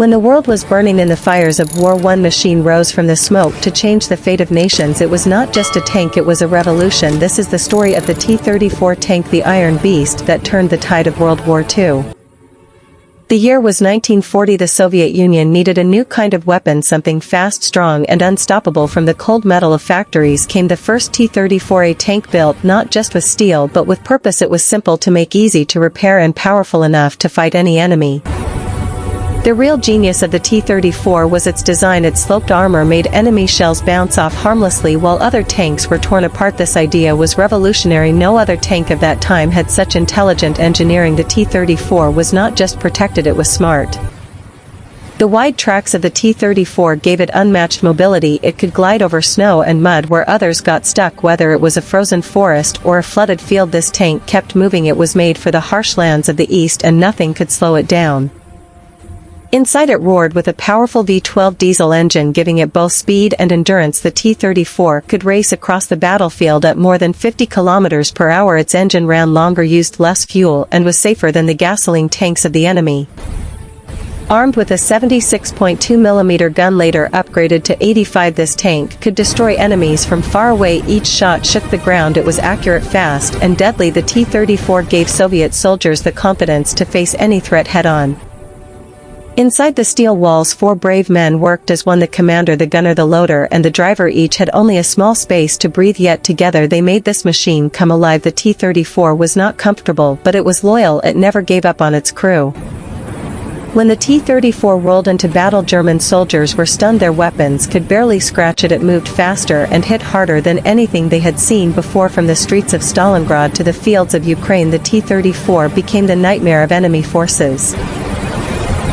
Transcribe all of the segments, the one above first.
When the world was burning in the fires of war, one machine rose from the smoke to change the fate of nations. It was not just a tank, it was a revolution. This is the story of the T-34 tank, the Iron Beast that turned the tide of World War II. The year was 1940. The Soviet Union needed a new kind of weapon, something fast, strong and unstoppable. From the cold metal of factories came the first T-34, a tank built not just with steel but with purpose. It was simple to make, easy to repair and powerful enough to fight any enemy. The real genius of the T-34 was its design. Its sloped armor made enemy shells bounce off harmlessly while other tanks were torn apart. This idea was revolutionary. No other tank of that time had such intelligent engineering. The T-34 was not just protected, it was smart. The wide tracks of the T-34 gave it unmatched mobility. It could glide over snow and mud where others got stuck, whether it was a frozen forest or a flooded field. This tank kept moving. It was made for the harsh lands of the East and nothing could slow it down. Inside it roared with a powerful V12 diesel engine, giving it both speed and endurance. The T-34 could race across the battlefield at more than 50 kilometers per hour. Its engine ran longer, used less fuel, and was safer than the gasoline tanks of the enemy. Armed with a 76.2mm gun later upgraded to 85, this tank could destroy enemies from far away. Each shot shook the ground. It was accurate, fast, and deadly. The T-34 gave Soviet soldiers the confidence to face any threat head-on. Inside the steel walls, 4 brave men worked as one: the commander, the gunner, the loader, and the driver. Each had only a small space to breathe, yet together they made this machine come alive. The T-34 was not comfortable, but it was loyal. It never gave up on its crew. When the T-34 rolled into battle, German soldiers were stunned. Their weapons could barely scratch it. It moved faster and hit harder than anything they had seen before. From the streets of Stalingrad to the fields of Ukraine, the T-34 became the nightmare of enemy forces.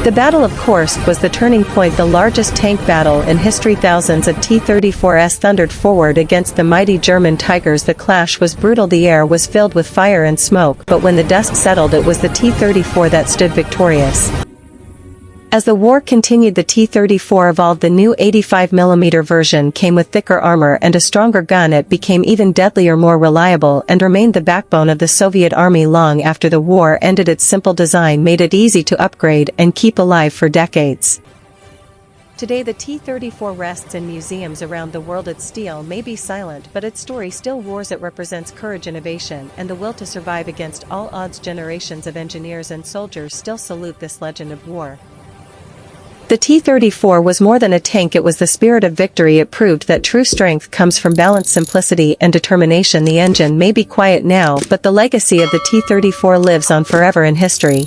The Battle of Kursk was the turning point, the largest tank battle in history. Thousands of T-34s thundered forward against the mighty German Tigers. The clash was brutal. The air was filled with fire and smoke, but when the dust settled, it was the T-34 that stood victorious. As the war continued, the T-34 evolved. The new 85mm version came with thicker armor and a stronger gun. It became even deadlier, more reliable, and remained the backbone of the Soviet army long after the war ended. Its simple design made it easy to upgrade and keep alive for decades. Today the T-34 rests in museums around the world. Its steel may be silent, but its story still roars. It represents courage, innovation, and the will to survive against all odds. Generations of engineers and soldiers still salute this legend of war. The T-34 was more than a tank, it was the spirit of victory. It proved that true strength comes from balance, simplicity, and determination. The engine may be quiet now, but the legacy of the T-34 lives on forever in history.